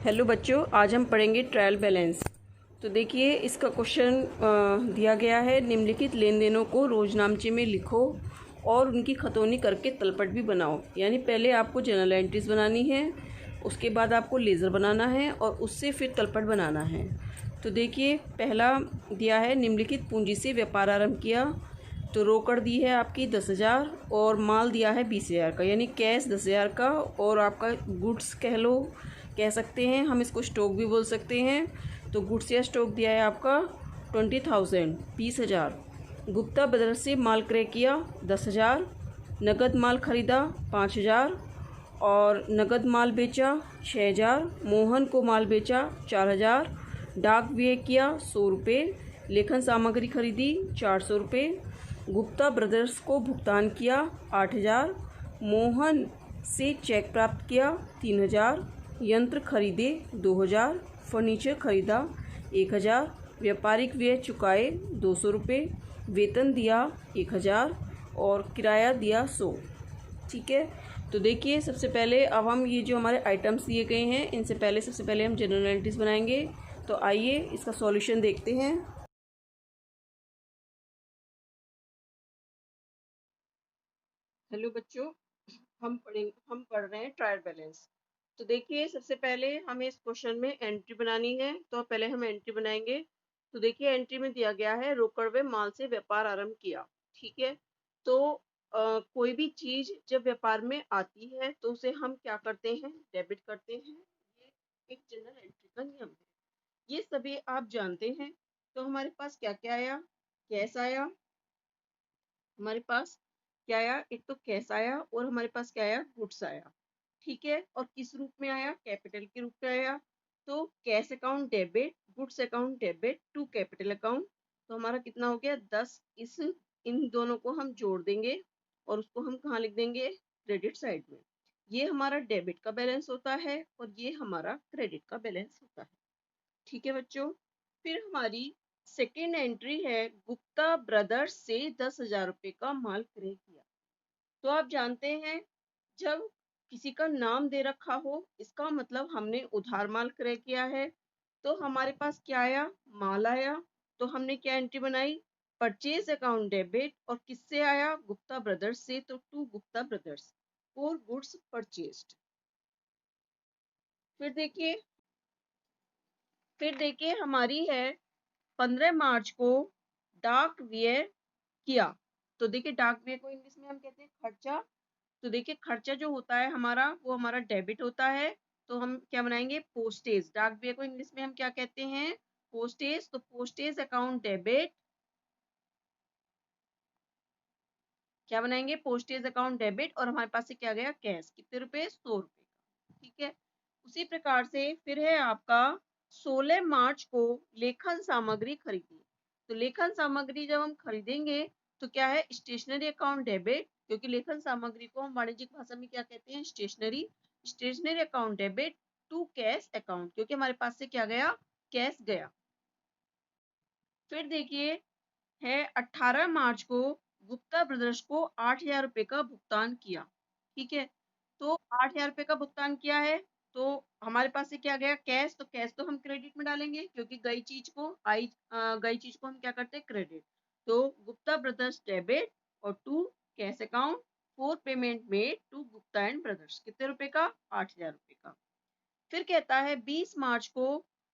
Hello बच्चों, आज हम पढ़ेंगे ट्रायल बैलेंस। तो देखिए, इसका क्वेश्चन दिया गया है, निम्नलिखित लेन देनों को रोजनामचे में लिखो और उनकी खतौनी करके तलपट भी बनाओ। यानी पहले आपको जर्नल एंट्रीज बनानी है, उसके बाद आपको लेज़र बनाना है और उससे फिर तलपट बनाना है। तो देखिए, पहला दिया है, निम्नलिखित पूंजी से व्यापार आरंभ किया। तो रोकड़ दी है आपकी 10,000 और माल दिया है 20,000 का, यानी कैश 10,000 का और आपका गुड्स कह सकते हैं, हम इसको स्टॉक भी बोल सकते हैं। तो गुड्स या स्टॉक दिया है आपका 20,000 20,000। गुप्ता ब्रदर्स से माल क्रय किया 10,000। नगद माल खरीदा 5,000 और नगद माल बेचा 6,000। मोहन को माल बेचा 4,000। डाक व्यय किया 100 रुपये। लेखन सामग्री खरीदी 400 रुपये। गुप्ता ब्रदर्स को भुगतान किया 8,000। मोहन से चेक प्राप्त किया 3,000। यंत्र खरीदे 2,000। फर्नीचर खरीदा 1,000। व्यापारिक व्यय चुकाए 200 रुपये। वेतन दिया 1,000 और किराया दिया 100। ठीक है। तो देखिए, सबसे पहले अब हम ये जो हमारे आइटम्स दिए गए हैं, इनसे पहले सबसे पहले हम जनरल एंट्रीज बनाएंगे। तो आइए इसका सॉल्यूशन देखते हैं। हेलो बच्चों, हम पढ़ रहे हैं ट्रायल बैलेंस। तो देखिए, सबसे पहले हमें इस क्वेश्चन में एंट्री बनानी है, तो पहले हम एंट्री बनाएंगे। तो देखिए, एंट्री में दिया गया है, रोकड़ व माल से व्यापार आरंभ किया। ठीक है। तो कोई भी चीज जब व्यापार में आती है तो उसे हम क्या करते हैं, डेबिट करते हैं। ये एक जनरल एंट्री का नियम है, ये सभी आप जानते हैं। तो हमारे पास क्या क्या आया, कैश आया, हमारे पास क्या आया, एक तो कैश आया और हमारे पास क्या आया, गुड्स आया। ठीक है। और किस रूप में आया, कैपिटल के रूप में आया। तो cash account debit, goods account debit to capital account. तो हमारा कितना हो गया, 10। इन दोनों को हम जोड़ देंगे और उसको हम कहाँ लिख देंगे, क्रेडिट साइड में। ये हमारा डेबिट का बैलेंस होता है और ये हमारा क्रेडिट का बैलेंस होता है। ठीक है बच्चों। फिर हमारी सेकेंड एंट्री है, गुप्ता ब्रदर्स से 10,000 रुपये का माल क्रय किया। तो आप जानते हैं, जब किसी का नाम दे रखा हो, इसका मतलब हमने उधार माल क्रय किया है। तो हमारे पास क्या आया, माल आया। तो हमने क्या एंट्री बनाई, परचेज अकाउंट डेबिट। और किससे आया, गुप्ता ब्रदर्स से, तो to Gupta brothers for goods purchased. फिर देखिए हमारी है 15 मार्च को डाक व्यय किया। तो देखिए, डाक व्यय को इंग्लिश में हम कहते हैं खर्चा। तो देखिए, खर्चा जो होता है हमारा, वो हमारा डेबिट होता है। तो हम क्या बनाएंगे, पोस्टेज। डाक व्यय को इंग्लिश में हम क्या कहते हैं, पोस्टेज। तो पोस्टेज अकाउंट डेबिट, क्या बनाएंगे, पोस्टेज अकाउंट डेबिट। और हमारे पास से क्या गया, कैश। कितने रुपए, 100 रुपए का। ठीक है। उसी प्रकार से फिर है आपका 16 मार्च को लेखन सामग्री खरीदी। तो लेखन सामग्री जब हम खरीदेंगे तो क्या है, स्टेशनरी अकाउंट डेबिट, क्योंकि लेखन सामग्री को हम वाणिज्यिक भाषा में क्या कहते हैं, stationery. Stationery account debit to cash account, क्योंकि हमारे पास से क्या गया, कैश गया। फिर देखिए, है 18 मार्च को गुप्ता ब्रदर्स को 8,000 रुपए का भुगतान किया। ठीक है। तो 8,000 रुपए का भुगतान किया है, तो हमारे पास से क्या गया, कैश। तो कैश तो हम क्रेडिट में डालेंगे, क्योंकि गई चीज को हम क्या करते हैं, क्रेडिट। तो गुप्ता ब्रदर्स डेबिट और to cash account for payment made to Gupta and brothers. कितने रुपए का, 8,000 रुपए का। फिर कहता है 20 मार्च को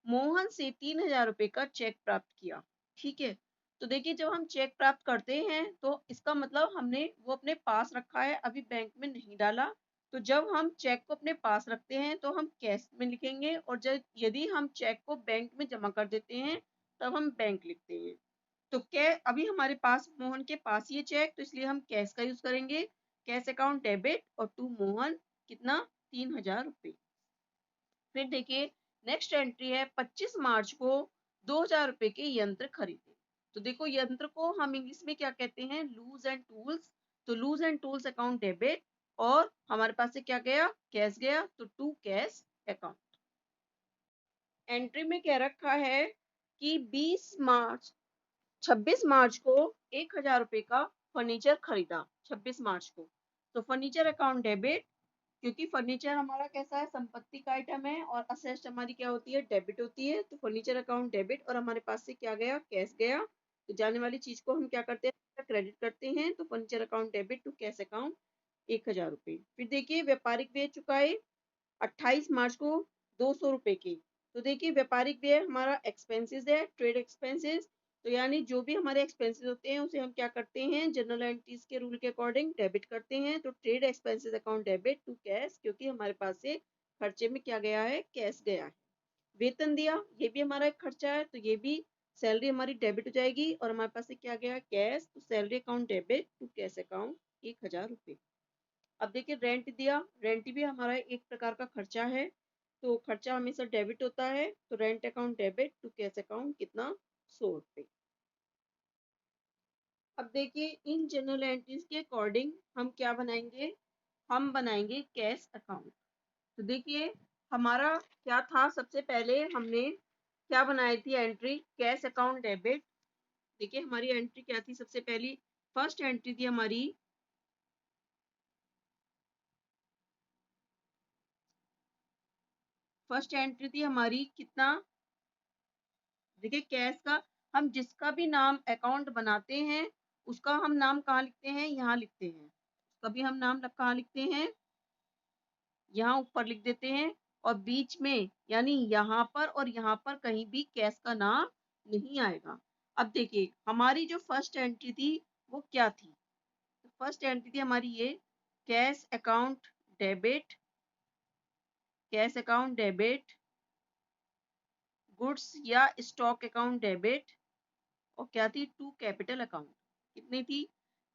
मोहन से 3,000 रुपए का चेक प्राप्त किया। ठीक है। तो देखिए, जब हम चेक प्राप्त करते हैं तो इसका मतलब हमने वो अपने पास रखा है, अभी बैंक में नहीं डाला। तो जब हम चेक को अपने पास रखते हैं तो हम कैश में लिखेंगे, और जब यदि हम चेक को बैंक में जमा कर देते हैं तब हम बैंक लिखते हैं। तो क्या, अभी हमारे पास, मोहन के पास ये चेक, तो इसलिए हम कैश का यूज करेंगे। कैश अकाउंट डेबिट और टू मोहन, कितना, 3,000 रुपये। फिर देखिए, नेक्स्ट एंट्री है 25 मार्च को 2,000 रुपए के यंत्र खरीदे। तो देखो, यंत्र को हम इंग्लिश में क्या कहते हैं, लूज एंड टूल्स। तो loose and tools account debit, और हमारे पास से क्या गया, कैश गया। तो टू कैश अकाउंट। एंट्री में क्या रखा है कि 26 मार्च को 1,000 रुपए का फर्नीचर खरीदा, 26 मार्च को। तो फर्नीचर अकाउंट डेबिट, क्योंकि फर्नीचर हमारा कैसा है, संपत्ति का आइटम है, और असेस्ट हमारी क्या होती है, डेबिट होती है। तो फर्नीचर अकाउंट डेबिट, और हमारे पास से क्या गया, कैश गया। तो जाने वाली चीज को हम क्या करते हैं, क्रेडिट करते हैं। तो furniture account debit to cash account 1000 रुपये। फिर देखिए व्यापारिक व्यय चुकाए 28 मार्च को 200 रुपए की। तो देखिए व्यापारिक व्यय हमारा एक्सपेंसेस है, ट्रेड एक्सपेंसेस। तो यानी जो भी हमारे एक्सपेंसेस होते हैं उसे हम क्या करते हैं, जनरल एंट्रीज के रूल के अकॉर्डिंग डेबिट करते हैं। तो trade expenses account debit to cash, क्योंकि हमारे पास से खर्चे में क्या गया है, कैश गया है। वेतन दिया, ये भी हमारा एक खर्चा है, तो ये भी सैलरी हमारी डेबिट हो जाएगी, और हमारे पास से क्या गया, कैश। तो salary account debit to cash account 1000 रुपये। अब देखिए रेंट दिया, रेंट भी हमारा एक प्रकार का खर्चा है, तो खर्चा हमेशा डेबिट होता है। तो rent account debit to cash account कितना, 100 रुपये। अब देखिए इन जनरल एंट्रीज के अकॉर्डिंग हम क्या बनाएंगे, हम बनाएंगे कैश अकाउंट। तो देखिए हमारा क्या था, सबसे पहले हमने क्या बनाई थी एंट्री, कैश अकाउंट डेबिट। देखिए हमारी एंट्री क्या थी, सबसे पहली फर्स्ट एंट्री थी हमारी, फर्स्ट एंट्री थी हमारी कितना, देखिए कैश का, हम जिसका भी नाम अकाउंट बनाते हैं उसका हम नाम कहाँ लिखते हैं, यहाँ लिखते हैं। कभी हम नाम कहाँ लिखते हैं, यहाँ ऊपर लिख देते हैं। और बीच में यानी यहाँ पर और यहाँ पर कहीं भी कैश का नाम नहीं आएगा। अब देखिए हमारी जो फर्स्ट एंट्री थी वो क्या थी, फर्स्ट एंट्री थी हमारी ये, cash account debit, cash account debit, goods या स्टॉक अकाउंट डेबिट, और क्या थी, टू कैपिटल अकाउंट। कितनी थी,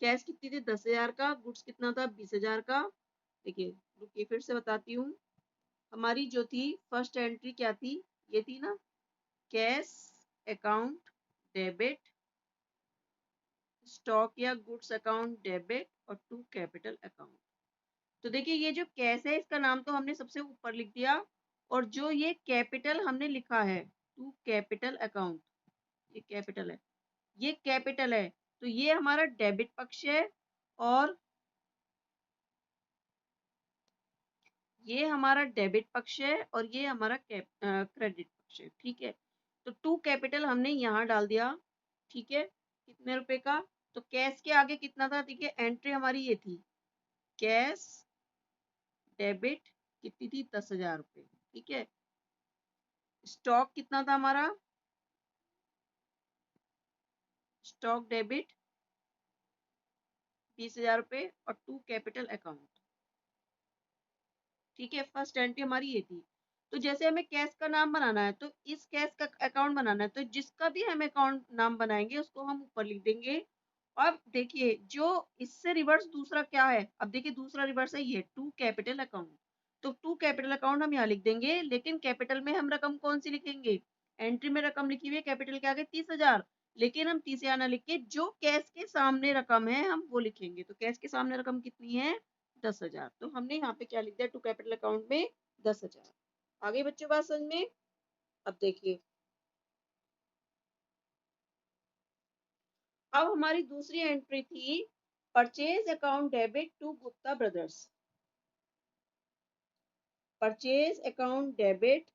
कैश कितनी थी, 10,000 का, गुड्स कितना था, 20,000 का। देखिए रुकिए फिर से बताती हूँ, हमारी जो थी फर्स्ट एंट्री क्या थी, ये थी ना, कैश अकाउंट डेबिट, स्टॉक या गुड्स अकाउंट डेबिट, और टू कैपिटल अकाउंट। तो देखिए ये जो कैश है इसका नाम तो हमने सबसे ऊपर लिख दिया, और जो ये कैपिटल हमने लिखा है, टू कैपिटल अकाउंट, ये कैपिटल है, ये कैपिटल है, तो ये हमारा डेबिट पक्ष है, और ये हमारा डेबिट पक्ष है, और ये हमारा क्रेडिट पक्ष है। ठीक है, तो टू कैपिटल हमने यहाँ डाल दिया। ठीक है, कितने रुपए का, तो कैश के आगे कितना था, देखिए एंट्री हमारी ये थी, कैश डेबिट कितनी थी, 10,000 रुपये। ठीक है, स्टॉक कितना था हमारा, स्टॉक डेबिट 20,000 रुपये, और टू कैपिटल अकाउंट। ठीक है, फर्स्ट एंट्री हमारी ये थी। तो जैसे हमें कैश का नाम बनाना है, तो इस कैश का अकाउंट बनाना है, तो जिसका भी हम अकाउंट नाम बनाएंगे उसको हम ऊपर लिख देंगे। अब देखिए जो इससे रिवर्स दूसरा क्या है, अब देखिए दूसरा रिवर्स है ये, टू कैपिटल अकाउंट। तो टू कैपिटल अकाउंट हम यहाँ लिख देंगे, लेकिन कैपिटल में हम रकम कौन सी लिखेंगे, एंट्री में रकम लिखी हुई है कैपिटल के आगे 30,000, लेकिन हम 30,000 ना लिख के जो कैश के सामने रकम है हम वो लिखेंगे। तो कैश के सामने रकम कितनी है, 10,000। तो हमने यहाँ पे क्या लिख दिया, टू कैपिटल अकाउंट में 10,000। आगे बच्चों बात समझ में। अब देखिए अब हमारी दूसरी एंट्री थी, purchase account debit to Gupta brothers, purchase account debit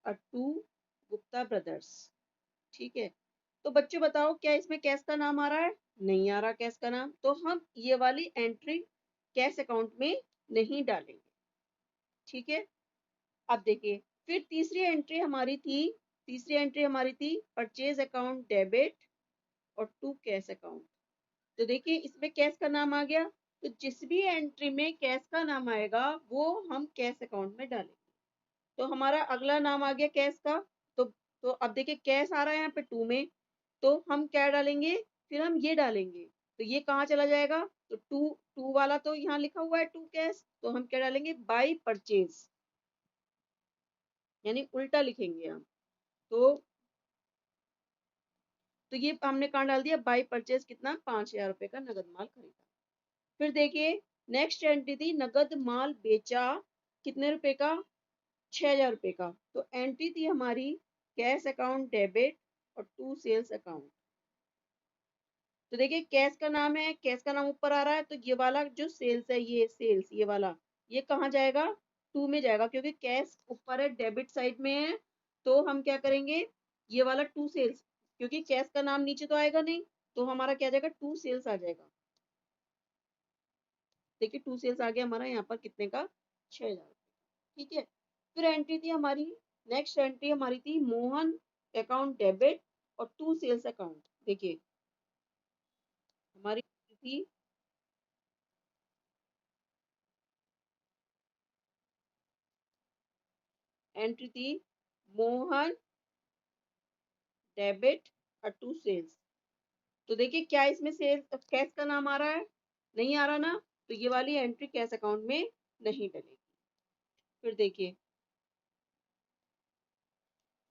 to Gupta brothers. ठीक है, तो बच्चों बताओ क्या इसमें कैश का नाम आ रहा है, नहीं आ रहा कैश का नाम, तो हम ये वाली एंट्री कैश अकाउंट में नहीं डालेंगे। ठीक है, अब देखिए फिर तीसरी एंट्री हमारी थी परचेज अकाउंट डेबिट और टू कैश अकाउंट। तो देखिए इसमें कैश का नाम आ गया, तो जिस भी एंट्री में कैश का नाम आएगा वो हम कैश अकाउंट में डालेंगे। तो हमारा अगला नाम आ गया कैश का। तो अब देखिए कैश आ रहा है यहाँ पे टू में, तो हम क्या डालेंगे, फिर हम ये डालेंगे, तो ये कहाँ चला जाएगा, तो टू टू वाला तो यहाँ लिखा हुआ है टू कैश, तो हम क्या डालेंगे, बाई परचेज, यानी उल्टा लिखेंगे हम। तो ये हमने कहाँ डाल दिया, बाई परचेज कितना, 5,000 रुपए का नगद माल खरीदा। फिर देखिए नेक्स्ट एंट्री थी नगद माल बेचा कितने रुपए का, 6,000 रुपए का। तो एंट्री थी हमारी कैश अकाउंट डेबिट और टू सेल्स अकाउंट। तो देखिए कैश का नाम है, कैश का नाम ऊपर आ रहा है, तो ये वाला जो सेल्स है, ये सेल्स, ये वाला ये कहाँ जाएगा, टू में जाएगा, क्योंकि कैश ऊपर है, डेबिट साइड में है, तो हम क्या करेंगे, ये वाला टू सेल्स, क्योंकि कैश का नाम नीचे तो आएगा नहीं, तो हमारा क्या आ जाएगा, टू सेल्स आ जाएगा। देखिए टू सेल्स आ गया हमारा यहाँ पर कितने का, 6,000। ठीक है, फिर एंट्री थी हमारी, नेक्स्ट एंट्री हमारी थी मोहन अकाउंट डेबिट और टू सेल्स अकाउंट। देखिए हमारी थी, एंट्री थी मोहन डेबिट और टू सेल्स। तो देखिए क्या इसमें सेल्स कैश का नाम आ रहा है, नहीं आ रहा ना, तो ये वाली एंट्री कैश अकाउंट में नहीं डलेगी। फिर देखिए,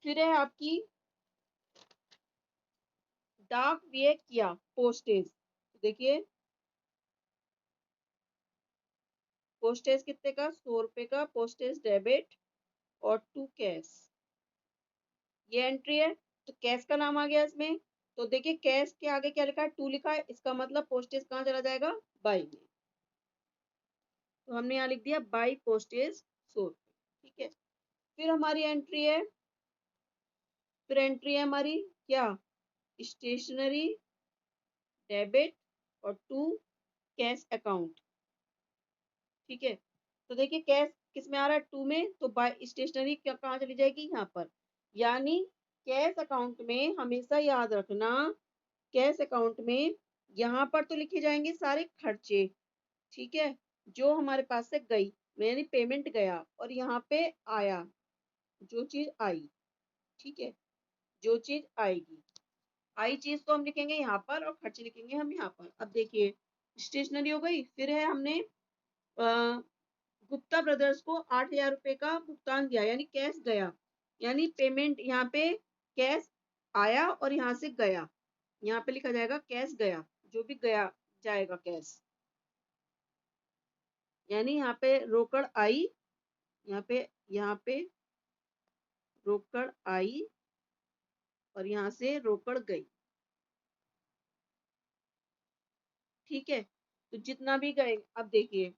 फिर है आपकी डाक व्यय किया पोस्टेज। देखिए पोस्टेज कितने का, 100 रुपए का पोस्टेज डेबिट और टू कैश, ये एंट्री है। तो कैश का नाम आ गया इसमें, तो देखिए कैश के आगे क्या लिखा है, टू लिखा है, इसका मतलब पोस्टेज कहाँ चला जाएगा, बाई में। तो हमने यहाँ लिख दिया बाई पोस्टेज 100 रुपए। ठीक है, फिर हमारी एंट्री है, फिर एंट्री है हमारी क्या, स्टेशनरी डेबिट और टू कैश अकाउंट। ठीक है, तो देखिए कैश किस में आ रहा है, टू में, तो बाय स्टेशनरी कहाँ चली जाएगी, यहाँ पर। यानी कैश अकाउंट में हमेशा याद रखना, कैश अकाउंट में यहाँ पर तो लिखे जाएंगे सारे खर्चे, ठीक है, जो हमारे पास से गई, यानी पेमेंट गया, और यहाँ पे आया, जो चीज आई। ठीक है, जो चीज आएगी, आई चीज तो हम लिखेंगे यहाँ पर और खर्चे लिखेंगे हम यहाँ पर। अब देखिए स्टेशनरी हो गई, फिर है हमने गुप्ता ब्रदर्स को 8,000 रुपए का भुगतान दिया, यानी कैश गया, यानी पेमेंट यहाँ पे कैश आया और यहाँ से गया, यहाँ पे लिखा जाएगा कैश गया, जो भी गया जाएगा कैश, यानी यहाँ पे रोकड़ आई, यहाँ पे रोकड़ आई और यहाँ से रोकड़ गई। ठीक है, तो जितना भी गए, अब देखिए,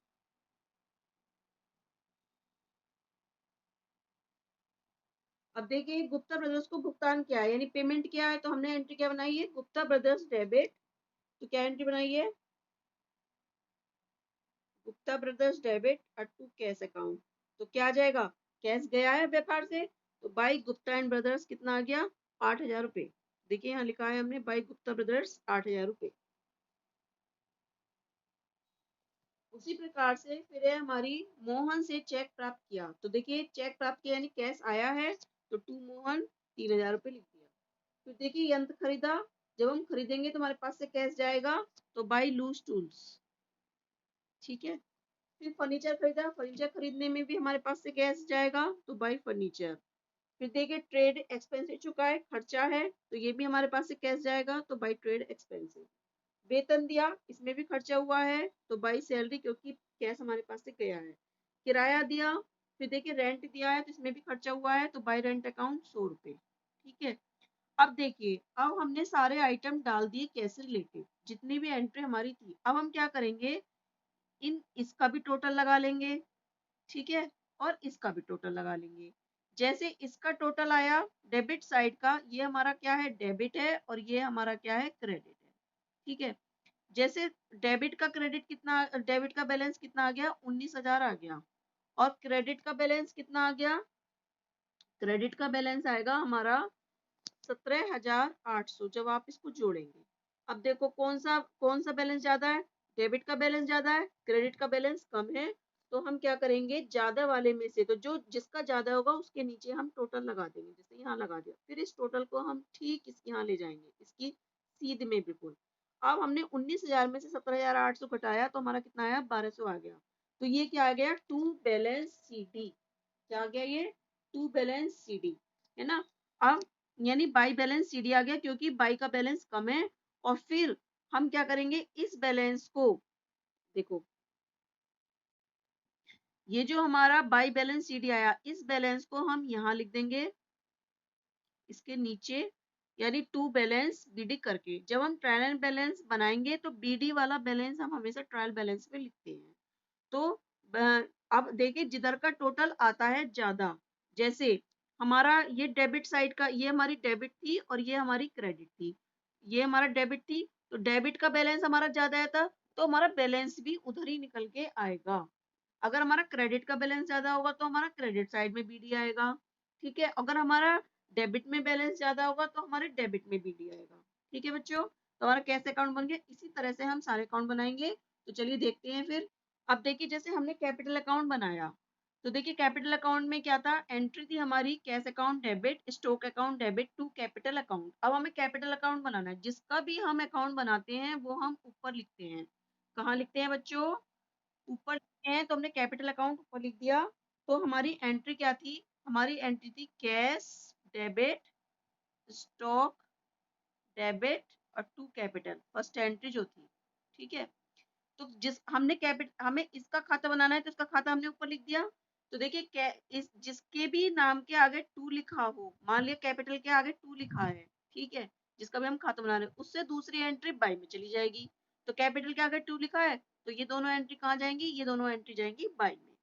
अब देखिए गुप्ता ब्रदर्स को भुगतान किया है, यानी पेमेंट किया है, तो हमने एंट्री क्या बनाई है, गुप्ता ब्रदर्स डेबिट। तो क्या एंट्री बनाई है, गुप्ता ब्रदर्स डेबिट और टू कैश अकाउंट। तो क्या आ जाएगा, कैश गया है व्यापार से, तो बाई गुप्ता एंड ब्रदर्स कितना आ गया, 8,000 रुपए। देखिए यहाँ लिखा है हमने बाई गुप्ता ब्रदर्स 8,000 रुपए। उसी प्रकार से फिर है हमारी मोहन से चेक प्राप्त किया। तो देखिए चेक प्राप्त किया यानी कैश आया है, तो टू मोहन 3,000 रुपए लिख दिया। फिर देखिए यंत्र खरीदा, जब हम खरीदेंगे तो हमारे पास से कैश जाएगा, तो बाई लूज टूल्स। ठीक है, फिर फर्नीचर खरीदा, फर्नीचर खरीदने में भी हमारे पास से कैश जाएगा, तो बाई फर्नीचर। फिर देखिए ट्रेड एक्सपेंसिव चुका है, खर्चा है, तो ये भी हमारे पास से कैश जाएगा, तो बाई ट्रेड एक्सपेंसिव। वेतन दिया, इसमें भी खर्चा हुआ है, तो बाई सैलरी, क्योंकि कैश हमारे पास से गया है। किराया दिया, फिर देखिए रेंट दिया है, तो इसमें भी खर्चा हुआ है, तो बाई रेंट अकाउंट 100 रुपए। ठीक है, अब देखिए, अब हमने सारे आइटम डाल दिए कैश से रिलेटेड, जितनी भी एंट्री हमारी थी। अब हम क्या करेंगे, इन इसका भी टोटल लगा लेंगे, ठीक है, और इसका भी टोटल लगा लेंगे। जैसे इसका टोटल आया डेबिट साइड का, ये हमारा क्या है, डेबिट है, और ये हमारा क्या है, क्रेडिट है। ठीक है, जैसे डेबिट का क्रेडिट कितना, डेबिट का बैलेंस कितना आ गया, 19,000 आ गया, और क्रेडिट का बैलेंस कितना आ गया, क्रेडिट का बैलेंस आएगा हमारा 17,800, जब आप इसको जोड़ेंगे। अब देखो कौन सा बैलेंस ज्यादा है, डेबिट का बैलेंस ज्यादा है, क्रेडिट का बैलेंस कम है, तो हम क्या करेंगे, ज्यादा वाले में से, तो जो जिसका ज्यादा होगा उसके नीचे हम टोटल लगा देंगे, जैसे यहाँ लगा दिया, फिर इस टोटल को हम ठीक इसके यहाँ ले जाएंगे, इसकी सीध में बिल्कुल। अब हमने 19,000 में से 17,800 घटाया, तो हमारा कितना आया, 1,200 आ गया। तो ये क्या आ गया, टू बैलेंस सी डी। क्या आ गया ये, टू बैलेंस सी डी, है ना। अब यानी बाई बैलेंस सी डी आ गया, क्योंकि बाई का बैलेंस कम है। और फिर हम क्या करेंगे, इस बैलेंस को देखो, ये जो हमारा बाई बैलेंस सी डी आया, इस बैलेंस को हम यहाँ लिख देंगे, इसके नीचे, यानी टू बैलेंस बीडी करके। जब हम ट्रायल एंड बैलेंस बनाएंगे, तो बीडी वाला बैलेंस हम हमेशा ट्रायल बैलेंस में लिखते हैं। तो अब देखिए जिधर का टोटल आता है ज्यादा, जैसे हमारा ये डेबिट साइड का, ये हमारी डेबिट थी और ये हमारी क्रेडिट थी, ये हमारा डेबिट थी, तो डेबिट का बैलेंस हमारा ज्यादा आया था, तो हमारा बैलेंस भी उधर ही निकल के आएगा। अगर हमारा क्रेडिट का बैलेंस ज्यादा होगा तो हमारा क्रेडिट साइड में बीडी आएगा। ठीक है, अगर हमारा डेबिट में बैलेंस ज्यादा होगा तो हमारे डेबिट में बीडी आएगा। ठीक है बच्चों, तो हमारा कैश अकाउंट बन गया। इसी तरह से हम सारे अकाउंट बनाएंगे। तो चलिए देखते हैं फिर। अब देखिए जैसे हमने कैपिटल अकाउंट बनाया, तो देखिए कैपिटल अकाउंट में क्या था, एंट्री थी हमारी cash account debit, stock account debit to capital account. अब हमें कैपिटल अकाउंट बनाना है। जिसका भी हम अकाउंट बनाते हैं वो हम ऊपर लिखते हैं। कहाँ लिखते हैं बच्चों, ऊपर लिखते हैं। तो हमने कैपिटल अकाउंट ऊपर लिख दिया। तो हमारी एंट्री क्या थी, हमारी एंट्री थी कैश डेबिट स्टॉक डेबिट और टू कैपिटल, फर्स्ट एंट्री जो थी। ठीक है, तो जिस हमने हमें इसका खाता बनाना है तो इसका खाता हमने ऊपर लिख दिया। तो देखिए इस जिसके भी नाम के आगे टू लिखा हो, मान लिया कैपिटल के आगे टू लिखा है, ठीक है, जिसका भी हम खाता बना रहे हैं, उससे दूसरी एंट्री बाई में चली जाएगी। तो कैपिटल के आगे टू लिखा है तो ये दोनों एंट्री कहाँ जाएंगी, ये दोनों एंट्री जाएंगी बाई में,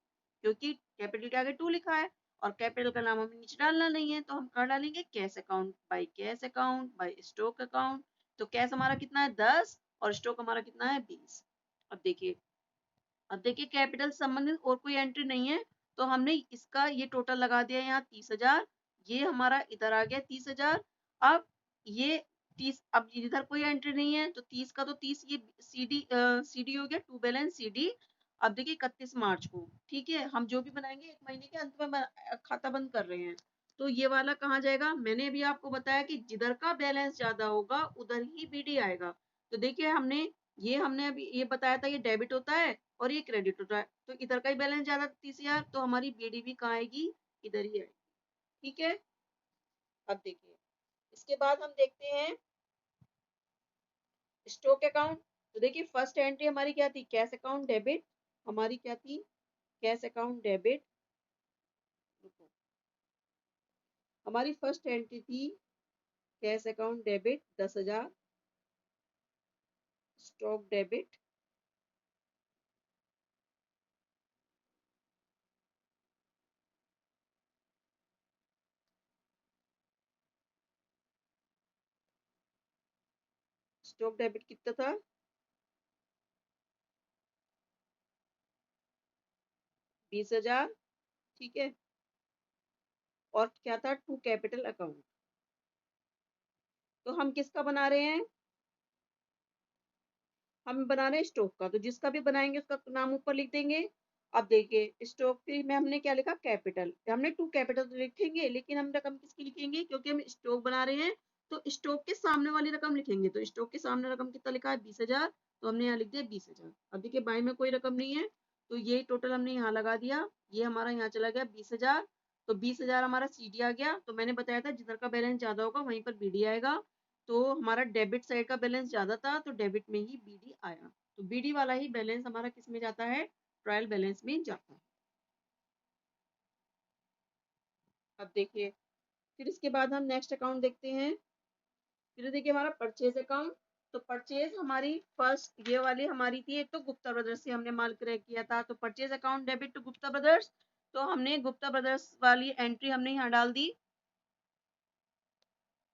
क्योंकि कैपिटल के आगे टू लिखा है और कैपिटल का नाम हमें नीचे डालना नहीं है, तो हम कहाँ डालेंगे, cash account by cash account by stock account. तो कैश हमारा कितना है 10 और स्टॉक हमारा कितना है 20। अब देखिए कैपिटल संबंधित और कोई एंट्री नहीं है, तो हमने इसका ये टोटल लगा दिया यहाँ 30,000, ये हमारा इधर आ गया 30,000। अब ये 30, अब इधर कोई एंट्री नहीं है तो 30 का तो 30, ये सीडी हो गया, टू बैलेंस सीडी। अब देखिए 31 मार्च को, ठीक है, हम जो भी बनाएंगे एक महीने के अंत में खाता बंद कर रहे हैं। तो ये वाला कहाँ जाएगा, मैंने अभी आपको बताया कि जिधर का बैलेंस ज्यादा होगा उधर ही बीडी आएगा। तो देखिए हमने अभी ये बताया था, ये डेबिट होता है और ये क्रेडिट होता है, तो इधर का ही बैलेंस ज्यादा 30,000, तो हमारी बीडी भी कहाँ आएगी, इधर ही आएगी। ठीक है, अब देखिए इसके बाद हम देखते हैं स्टॉक अकाउंट। तो देखिए फर्स्ट एंट्री हमारी क्या थी, कैश अकाउंट डेबिट, हमारी क्या थी, कैश अकाउंट डेबिट। हमारी फर्स्ट एंट्री थी cash account debit 10,000, stock debit, stock debit कितना था, 20,000। ठीक है, और क्या था, टू कैपिटल अकाउंट। तो हम किसका बना रहे हैं, हम बना रहे हैं स्टॉक का, तो जिसका भी बनाएंगे उसका नाम ऊपर लिख देंगे। अब देखिए स्टॉक में हमने क्या लिखा, कैपिटल, हमने टू कैपिटल तो लिखेंगे लेकिन हम रकम किसकी लिखेंगे, क्योंकि हम स्टॉक बना रहे हैं तो स्टॉक के सामने वाली रकम लिखेंगे। तो स्टॉक के सामने रकम कितना लिखा है 20,000, तो हमने यहाँ लिख दिया 20,000। अब देखिए बाई में कोई रकम नहीं है, तो ये टोटल हमने यहाँ लगा दिया, ये हमारा यहाँ चला गया 20,000। तो 20,000 हमारा सीडी आ गया। तो मैंने बताया था जिधर का बैलेंस ज्यादा होगा वहीं पर बीडी आएगा। तो हमारा डेबिट साइड का बैलेंस ज्यादा था तो डेबिट में ही बीडी आया। तो बीडी वाला ही बैलेंस हमारा किस में जाता है, ट्रायल बैलेंस में जाता है। अब देखिए फिर इसके बाद हम नेक्स्ट अकाउंट देखते हैं। फिर देखिए हमारा परचेज अकाउंट। तो परचेज हमारी फर्स्ट ये वाली हमारी थी, एक तो गुप्ता ब्रदर्स से हमने माल क्रय किया था, तो purchase account debit to Gupta brothers. तो हमने गुप्ता ब्रदर्स वाली एंट्री हमने यहाँ डाल दी,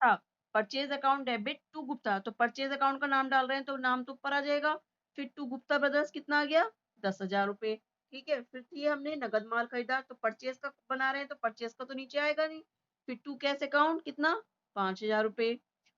हाँ, purchase account debit to Gupta. तो परचेज अकाउंट का नाम डाल रहे हैं तो नाम तो ऊपर आ जाएगा। फिर टू गुप्ता ब्रदर्स कितना आ गया, 10,000 रुपए। ठीक है, फिर ये हमने नगद माल खरीदा, तो परचेज का बना रहे हैं तो परचेज का तो नीचे आएगा नहीं। फिर टू कैश अकाउंट कितना, 5,000 रुपए।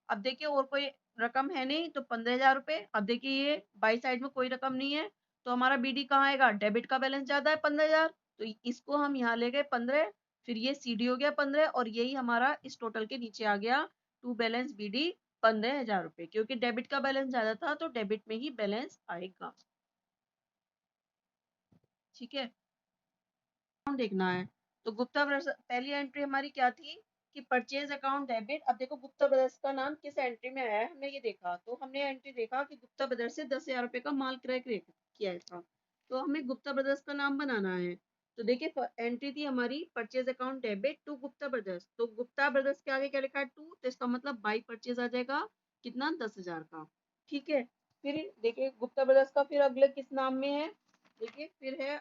अब देखिए और कोई रकम है नहीं तो 15,000 रुपए। अब देखिए ये बाई साइड में कोई रकम नहीं है, तो हमारा बीडी कहाँ आएगा, डेबिट का बैलेंस ज्यादा है 15,000, तो इसको हम यहाँ ले गए 15। फिर ये सीडी हो गया 15 और यही हमारा इस टोटल के नीचे आ गया टू बैलेंस बीडी 15,000 रुपए, क्योंकि डेबिट का बैलेंस ज्यादा था तो डेबिट में ही बैलेंस आएगा। ठीक है, अकाउंट देखना है। तो गुप्ता ब्रदर्स पहली एंट्री हमारी क्या थी कि परचेज अकाउंट डेबिट। अब देखो गुप्ता ब्रदर्स का नाम किस एंट्री में आया है, हमने ये देखा, तो हमने एंट्री देखा कि गुप्ता ब्रदर्स से 10,000 रुपए का माल क्रय किया था, तो हमें गुप्ता ब्रदर्स का नाम बनाना है। तो देखिए एंट्री थी हमारी purchase account debit to Gupta brothers. तो गुप्ता ब्रदर्स के आगे क्या लिखा है, टू, तो इसका मतलब बाई परचेज आ जाएगा कितना, 10,000 का। ठीक है, फिर देखिए गुप्ता ब्रदर्स का फिर अगले किस नाम में है, देखिए फिर है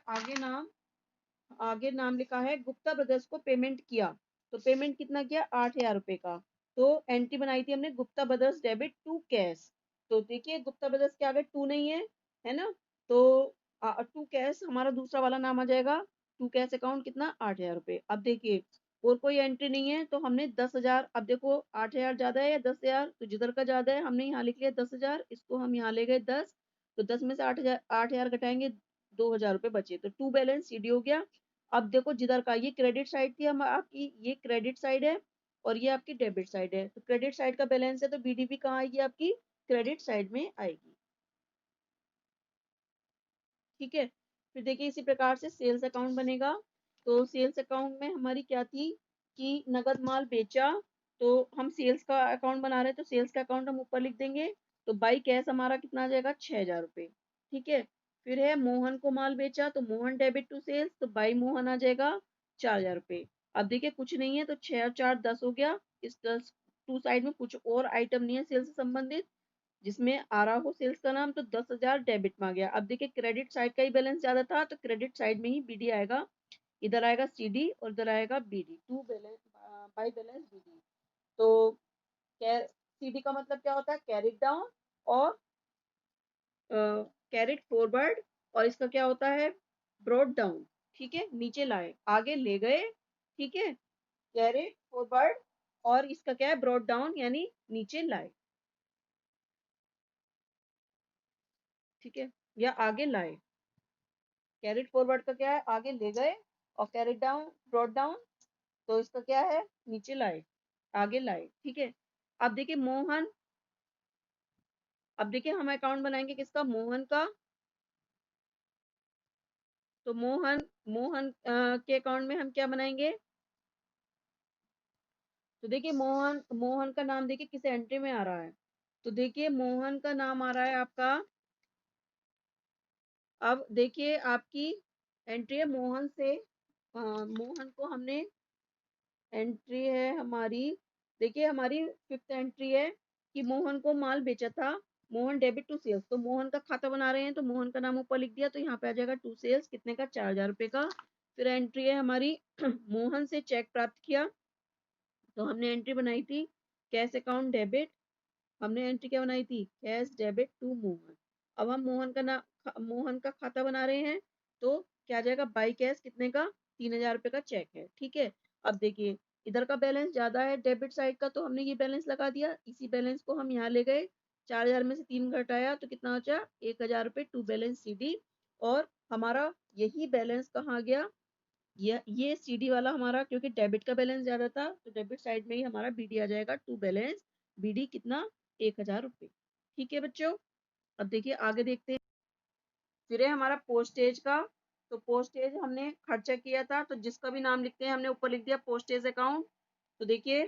आगे नाम लिखा है गुप्ता ब्रदर्स को पेमेंट किया। तो पेमेंट कितना किया? 8,000 रुपए का। तो एंट्री बनाई थी हमने Gupta brothers debit to cash. तो देखिए गुप्ता ब्रदर्स के आगे टू नहीं है ना? तो टू कैश हमारा दूसरा वाला नाम आ जाएगा। टू कैश अकाउंट कितना? 8,000 रुपए। अब देखिए और कोई एंट्री नहीं है तो हमने 10,000, अब देखो 8,000 ज्यादा है या 10,000? तो जिधर का ज्यादा है हमने यहाँ लिख लिया 10,000, इसको हम यहाँ ले गए 10। तो 10 में से 8,000 घटाएंगे, 2,000 रुपए बचे, तो टू बैलेंस सीडी हो गया। अब देखो जिधर का ये क्रेडिट साइड थी हम आपकी, ये क्रेडिट साइड है और ये आपकी डेबिट साइड है। तो क्रेडिट साइड का बैलेंस है तो बीडीपी कहाँ आएगी? आपकी क्रेडिट साइड में आएगी। ठीक है। फिर देखिए इसी प्रकार से सेल्स अकाउंट बनेगा। तो सेल्स अकाउंट में हमारी क्या थी कि नगद माल बेचा। तो हम सेल्स का अकाउंट बना रहे हैं तो सेल्स का अकाउंट हम ऊपर लिख देंगे। तो बाई कैश हमारा कितना आ जाएगा? 6,000 रुपये। ठीक है। फिर है मोहन को माल बेचा तो मोहन डेबिट टू सेल्स, तो बाई मोहन आ जाएगा 4,000 रुपये। अब देखिए कुछ नहीं है तो 6 और 4 10 हो गया। इस 10 टू साइड में कुछ और आइटम नहीं है सेल्स से संबंधित जिसमें आ रहा हो सेल्स का नाम, तो 10,000 डेबिट में आ गया। अब देखिए क्रेडिट साइड का ही बैलेंस ज्यादा था तो क्रेडिट साइड में ही बीडी आएगा। इधर आएगा सीडी और इधर आएगा BD, to balance by balance BD. तो सीडी का मतलब क्या होता है? कैरिड डाउन और कैरिड फॉरवर्ड। और इसका क्या होता है? Brought down. ठीक है, नीचे लाए, आगे ले गए। ठीक है, कैरिड फॉरवर्ड। और इसका क्या है? ब्रॉड डाउन यानी नीचे लाए। ठीक है, या आगे लाए। कैरिड फॉरवर्ड का क्या है? आगे ले गए। और कैरिड डाउन ब्रॉड डाउन, तो इसका क्या है? नीचे लाए, आगे लाए। ठीक है। अब देखिए मोहन, अब देखिए हम अकाउंट बनाएंगे किसका? मोहन का। तो मोहन मोहन के अकाउंट में हम क्या बनाएंगे? तो देखिए मोहन मोहन का नाम देखिए किस एंट्री में आ रहा है। तो देखिए मोहन का नाम आ रहा है आपका। अब देखिए आपकी एंट्री है मोहन से। मोहन को हमने, एंट्री है हमारी, देखिए हमारी फिफ्थ एंट्री है कि मोहन को माल बेचा था। मोहन डेबिट टू सेल्स, तो मोहन का खाता बना रहे हैं तो मोहन का नाम ऊपर लिख दिया। तो यहाँ पे आ जाएगा टू सेल्स कितने का? 4,000 रुपए का। फिर एंट्री है हमारी मोहन से चेक प्राप्त किया। तो हमने एंट्री बनाई थी कैश अकाउंट डेबिट। हमने एंट्री क्या बनाई थी? Cash debit to Mohan. अब हम मोहन का खाता बना रहे हैं तो क्या आ जाएगा? बाई कैश कितने का? 3,000 रुपए का चेक है। ठीक है। अब देखिए इधर का बैलेंस ज्यादा है डेबिट साइड का तो हमने ये बैलेंस लगा दिया। इसी बैलेंस को हम यहाँ ले गए, 4,000 में से 3 घटाया तो कितना बचा? 1,000 रुपये टू बैलेंस सीडी। और हमारा यही बैलेंस कहाँ गया? ये सीडी वाला हमारा, क्योंकि डेबिट का बैलेंस ज्यादा था तो डेबिट साइड में ही हमारा बीडी आ जाएगा टू बैलेंस बीडी कितना? 1,000 रुपये। ठीक है बच्चों। अब देखिए आगे देखते हैं। फिर है हमारा पोस्टेज का। तो पोस्टेज हमने खर्चा किया था तो जिसका भी नाम लिखते हैं हमने ऊपर लिख दिया पोस्टेज अकाउंट। तो देखिए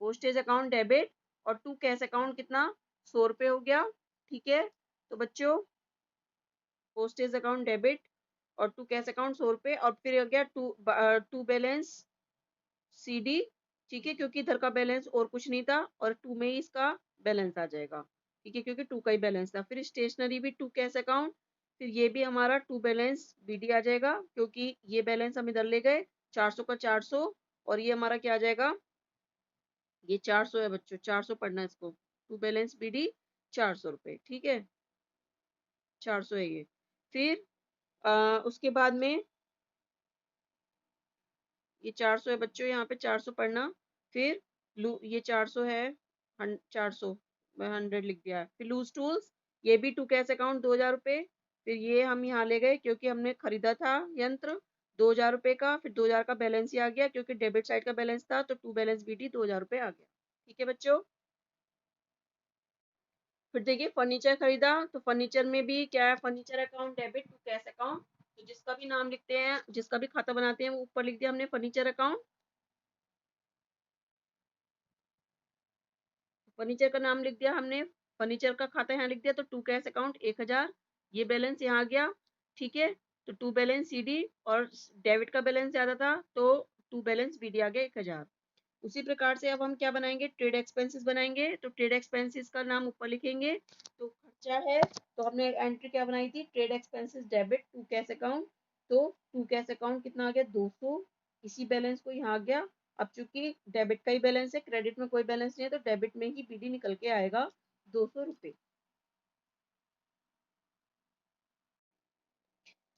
पोस्टेज अकाउंट डेबिट और टू कैश अकाउंट कितना? 100 रुपये हो गया। ठीक है। तो बच्चों पोस्टेज अकाउंट डेबिट और टू कैश अकाउंट 100 रुपये, और फिर हो गया टू बैलेंस सीडी। ठीक है, क्योंकि इधर का बैलेंस और कुछ नहीं था और टू में ही इसका बैलेंस आ जाएगा। ठीक है, क्योंकि टू का ही बैलेंस था। फिर स्टेशनरी भी टू कैश अकाउंट, फिर ये भी हमारा टू बैलेंस बीडी आ जाएगा क्योंकि ये बैलेंस हम इधर ले गए 400 का 400। और ये हमारा क्या आ जाएगा? ये 400 है बच्चों, 400 पढ़ना है इसको। टू बैलेंस बीडी 400 रुपये। ठीक है, 400 है ये। फिर उसके बाद में ये 400 है बच्चों, यहाँ पे 400 पढ़ना। फिर ये 400 है, 400 मैं 100 लिख दिया है। फिर लूज टूल्स, ये भी टू कैश अकाउंट 2,000 रुपये। फिर ये हम यहाँ ले गए क्योंकि हमने खरीदा था यंत्र 2,000 रुपये का। फिर 2,000 का बैलेंस ही आ गया क्योंकि डेबिट साइड का बैलेंस था तो टू बैलेंस बीटी 2,000 रुपये आ गया। ठीक है बच्चों। फिर देखिए फर्नीचर खरीदा तो फर्नीचर में भी क्या है? Furniture account debit to cash account. तो जिसका भी नाम लिखते हैं, जिसका भी खाता बनाते हैं वो ऊपर लिख दिया हमने फर्नीचर अकाउंट। फर्नीचर का नाम लिख दिया हमने, फर्नीचर का खाता यहाँ लिख दिया तो टू कैश अकाउंट 1,000, ये बैलेंस यहाँ आ गया। ठीक है। तो टू बैलेंस सीडी और डेबिट का बैलेंस ज्यादा था तो टू बैलेंस बीडी आ गया 1,000। उसी प्रकार से अब हम क्या बनाएंगे? ट्रेड एक्सपेंसेस बनाएंगे। तो ट्रेड एक्सपेंसेस का नाम ऊपर लिखेंगे। तो खर्चा है तो हमने एंट्री क्या बनाई थी, trade expenses debit to cash account. तो टू कैश अकाउंट कितना आ गया, 200। इसी बैलेंस को यहाँ आ गया। अब चूंकि डेबिट का ही बैलेंस है, क्रेडिट में कोई बैलेंस नहीं है, तो डेबिट में ही बीडी निकल के आएगा 200 रुपये।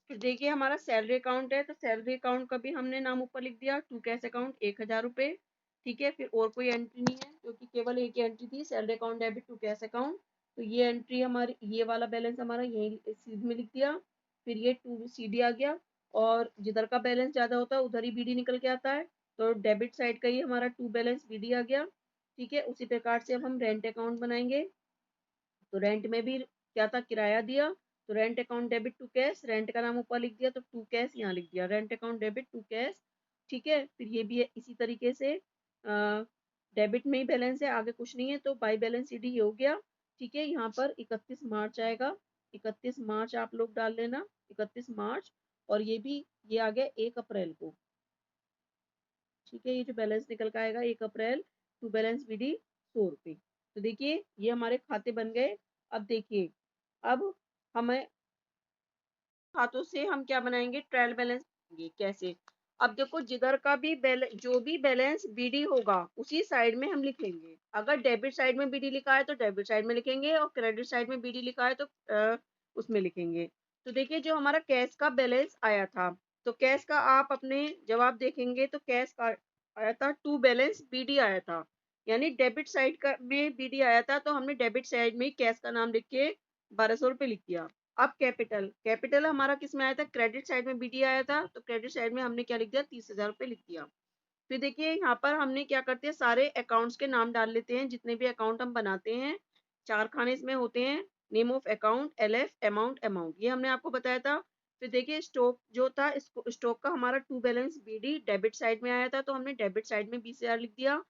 फिर देखिए हमारा सैलरी अकाउंट है, तो सैलरी अकाउंट का भी हमने नाम ऊपर लिख दिया, टू कैश अकाउंट 1000 रुपये। ठीक है, फिर और कोई एंट्री नहीं है क्योंकि केवल एक ही एंट्री थी, salary account debit to cash account. तो ये एंट्री हमारी, ये वाला बैलेंस हमारा यही सीध में लिख दिया। फिर ये टू सीडी आ गया, और जिधर का बैलेंस ज्यादा होता है उधर ही बीडी निकल के आता है, तो डेबिट साइड का ही हमारा टू बैलेंस बीडी आ गया। ठीक है, उसी प्रकार से अब हम रेंट अकाउंट बनाएंगे। तो रेंट में भी क्या था, किराया दिया, तो rent account debit to cash, rent का नाम ऊपर लिख दिया, तो टू कैश यहाँ लिख दिया, rent account debit to cash. ठीक है, फिर ये भी है इसी तरीके से, डेबिट में ही बैलेंस है, आगे कुछ नहीं है, तो बाई बैलेंस शीट ये हो गया। ठीक है, यहाँ पर 31 मार्च आएगा, 31 मार्च आप लोग डाल लेना, 31 मार्च। और ये भी, ये आ गया 1 अप्रैल को। ठीक है, ये जो बैलेंस निकल के आएगा 1 अप्रैल, टू बैलेंस बीडी 100 रुपये। तो देखिए ये हमारे खाते बन गए। अब देखिए, अब हमें खातों से हम क्या बनाएंगे, ट्रायल बैलेंस। ये कैसे, अब देखो जिधर का भी बैलेंस, जो भी बैलेंस बीडी होगा उसी साइड में हम लिखेंगे। अगर डेबिट साइड में बीडी लिखा है तो डेबिट साइड में लिखेंगे, और क्रेडिट साइड में बीडी लिखा है तो उसमें लिखेंगे। तो देखिए जो हमारा कैश का बैलेंस आया था, तो कैश का आप अपने जवाब देखेंगे तो कैश का आया था टू बैलेंस बीडी आया था, यानी डेबिट साइड का में बीडी आया था, तो हमने डेबिट साइड में कैश का नाम लिख के 1200 रुपये लिख दिया। अब कैपिटल, कैपिटल हमारा किस में आया था, क्रेडिट साइड में बीडी आया था, तो क्रेडिट साइड में हमने क्या लिख दिया, 30,000 रुपये लिख दिया। फिर देखिए यहाँ पर हमने क्या करते हैं, सारे अकाउंट्स के नाम डाल लेते हैं, जितने भी अकाउंट हम बनाते हैं। 4 खाने इसमें होते हैं, name of account, LF, amount, amount, ये हमने आपको बताया था। फिर देखिए स्टॉक जो था, इसको स्टॉक का हमारा to balance BD debit side में आया था, तो हमने डेबिट साइड में 20,000 लिख दिया।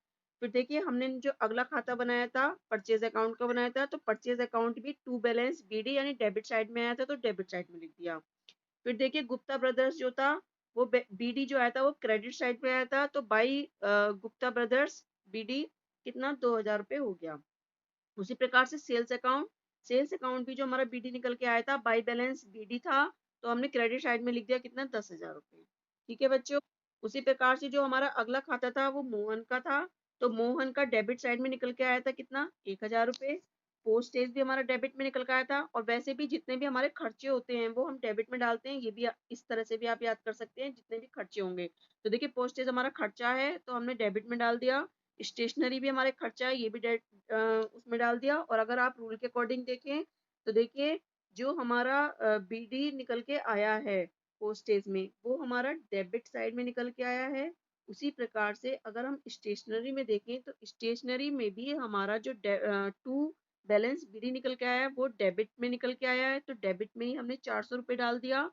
फिर देखिए हमने जो अगला खाता बनाया था, परचेज अकाउंट का बनाया था, तो परचेज अकाउंट भी टू बैलेंस बीडी यानी डेबिट साइड में आया था, तो डेबिट साइड में लिख दिया। फिर देखिए गुप्ता ब्रदर्स जो था, वो बीडी जो आया था वो क्रेडिट साइड में आया था, तो बाई गुप्ता ब्रदर्स बीडी कितना, 2,000 रुपये हो गया। उसी प्रकार से सेल्स अकाउंट, सेल्स अकाउंट भी जो हमारा बीडी निकल के आया था, बाई बैलेंस बीडी था, तो हमने क्रेडिट साइड में लिख दिया कितना, 10,000 रुपये। ठीक है बच्चों, उसी प्रकार से जो हमारा अगला खाता था वो मोहन का था, तो मोहन का डेबिट साइड में निकल के आया था कितना, 1,000 रुपये। पोस्टेज भी हमारा डेबिट में निकल के आया था, और वैसे भी जितने भी हमारे खर्चे होते हैं वो हम डेबिट में डालते हैं, ये भी इस तरह से भी आप याद कर सकते हैं, जितने भी खर्चे होंगे। तो देखिए पोस्टेज हमारा खर्चा है, तो हमने डेबिट में डाल दिया। स्टेशनरी भी हमारे खर्चा है, ये भी उसमें डाल दिया। और अगर आप रूल के अकॉर्डिंग देखें तो देखिए जो हमारा बीडी निकल के आया है पोस्टेज में, वो हमारा डेबिट साइड में निकल के आया है। उसी प्रकार से अगर हम स्टेशनरी में देखें तो स्टेशनरी में भी हमारा जो टू बैलेंस बीडी निकल के आया है वो डेबिट में निकल के आया है, तो डेबिट में ही हमने 400 रुपये डाल दिया।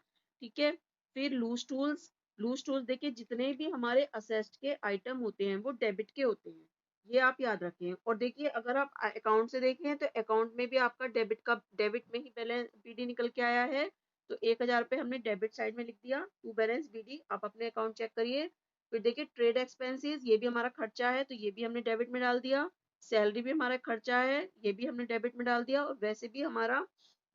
ठीक है, फिर लूज टूल्स, लूज टूल्स देखिए जितने भी हमारे असेस्ट के आइटम होते हैं वो डेबिट के होते हैं, ये आप याद रखें। और देखिए अगर आप अकाउंट से देखें तो अकाउंट में भी आपका डेबिट में ही बैलेंस बीडी निकल के आया है, तो 1,000 रुपये हमने डेबिट साइड में लिख दिया, टू बैलेंस बीडी। आप अपने अकाउंट चेक करिए। फिर देखिए ट्रेड एक्सपेंसेस, ये भी हमारा खर्चा है, तो ये भी हमने डेबिट में डाल दिया। सैलरी भी हमारा खर्चा है, ये भी हमने डेबिट में डाल दिया। और वैसे भी हमारा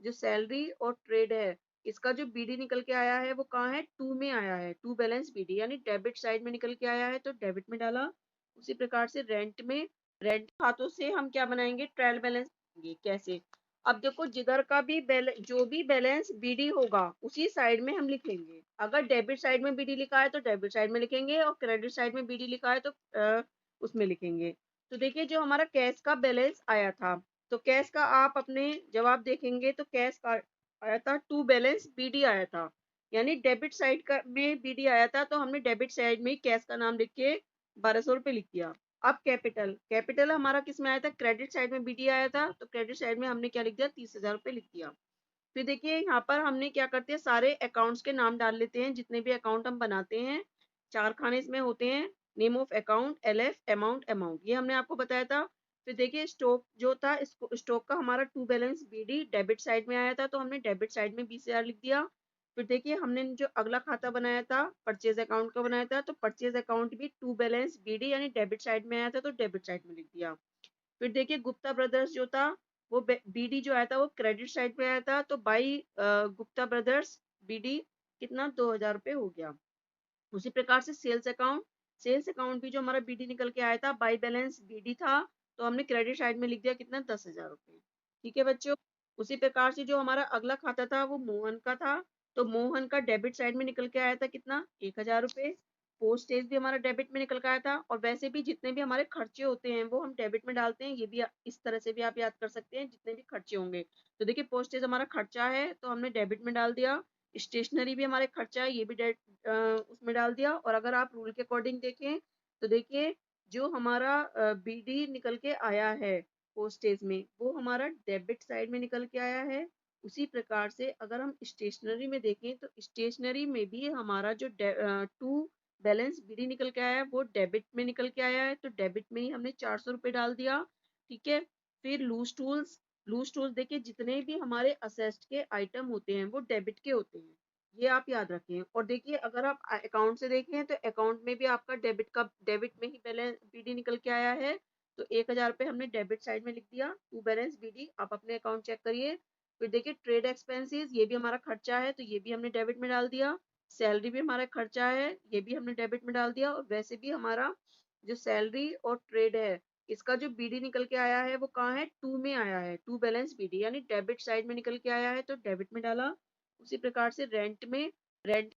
जो सैलरी और ट्रेड है, इसका जो बीडी निकल के आया है वो कहाँ है, टू में आया है, टू बैलेंस बीडी यानी डेबिट साइड में निकल के आया है, तो डेबिट में डाला। उसी प्रकार से रेंट में, रेंट खातों से हम क्या बनाएंगे, ट्रायल बैलेंस। ये कैसे, अब देखो जिधर का भी बैलेंस, जो भी बैलेंस बीडी होगा उसी साइड में हम लिखेंगे। अगर डेबिट साइड में बीडी लिखा है तो डेबिट साइड में लिखेंगे, और क्रेडिट साइड में बीडी लिखा है तो उसमें लिखेंगे। तो देखिए जो हमारा कैश का बैलेंस आया था, तो कैश का आप अपने जवाब देखेंगे तो कैश का आया था टू बैलेंस बीडी आया था, यानी डेबिट साइड का में बीडी आया था, तो हमने डेबिट साइड में ही कैश का नाम लिख के 1,200 रुपये लिख दिया। अब कैपिटल, कैपिटल हमारा किस में आया था, क्रेडिट साइड में बीडी आया था, तो क्रेडिट साइड में हमने क्या लिख दिया, 30,000 रुपये लिख दिया। फिर देखिए यहाँ पर हमने क्या करते हैं, सारे अकाउंट्स के नाम डाल लेते हैं, जितने भी अकाउंट हम बनाते हैं। 4 खाने इसमें होते हैं, name of account, LF, amount, amount, ये हमने आपको बताया था। फिर देखिए स्टॉक जो था, इसको स्टॉक का हमारा to balance BD debit side में आया था, तो हमने डेबिट साइड में 20,000 लिख दिया। फिर देखिए हमने जो अगला खाता बनाया था, परचेज अकाउंट का बनाया था, तो परचेज अकाउंट भी टू बैलेंस बीडी यानी डेबिट साइड में आया था, तो डेबिट साइड में लिख दिया। फिर देखिए गुप्ता ब्रदर्स जो था, वो बीडी जो आया था वो क्रेडिट साइड पे आया था, तो बाई गुप्ता ब्रदर्स बीडी कितना 2000 रुपये हो गया। उसी प्रकार से सेल्स अकाउंट भी जो हमारा बीडी निकल के आया था, बाई बैलेंस बीडी था, तो हमने क्रेडिट साइड में लिख दिया कितना 10,000 रुपये। ठीक है बच्चों। उसी प्रकार से जो हमारा अगला खाता था वो मोहन का था, तो मोहन का डेबिट साइड में निकल के आया था कितना 1,000 रुपये। पोस्टेज भी हमारा डेबिट में निकल के आया था, और वैसे भी जितने भी हमारे खर्चे होते हैं वो हम डेबिट में डालते हैं। ये भी इस तरह से भी आप याद कर सकते हैं, जितने भी खर्चे होंगे। तो देखिए पोस्टेज हमारा खर्चा है तो हमने डेबिट में डाल दिया, स्टेशनरी भी हमारे खर्चा है ये भी उसमें डाल दिया। और अगर आप रूल के अकॉर्डिंग देखें तो देखिए जो हमारा बीडी निकल के आया है पोस्टेज में, वो हमारा डेबिट साइड में निकल के आया है। उसी प्रकार से अगर हम स्टेशनरी में देखें तो स्टेशनरी में भी हमारा जो टू बैलेंस बीडी निकल के आया है वो डेबिट में निकल के आया है, तो डेबिट में ही हमने 400 रुपये डाल दिया। ठीक है। फिर लूज टूल्स देखिए जितने भी हमारे असेस्ट के आइटम होते हैं वो डेबिट के होते हैं, ये आप याद रखें। और देखिए अगर आप अकाउंट से देखें तो अकाउंट में भी आपका डेबिट में ही बैलेंस बीडी निकल के आया है, तो 1,000 रुपये हमने डेबिट साइड में लिख दिया टू बैलेंस बीडी। आप अपने अकाउंट चेक करिए। फिर देखिए ट्रेड एक्सपेंसेस ये भी हमारा खर्चा है, तो ये भी हमने डेबिट में डाल दिया। सैलरी भी हमारा खर्चा है, ये भी हमने डेबिट में डाल दिया। और वैसे भी हमारा जो सैलरी और ट्रेड है इसका जो बीडी निकल के आया है वो कहाँ है, टू में आया है, टू बैलेंस बीडी यानी डेबिट साइड में निकल के आया है, तो डेबिट में डाला। उसी प्रकार से रेंट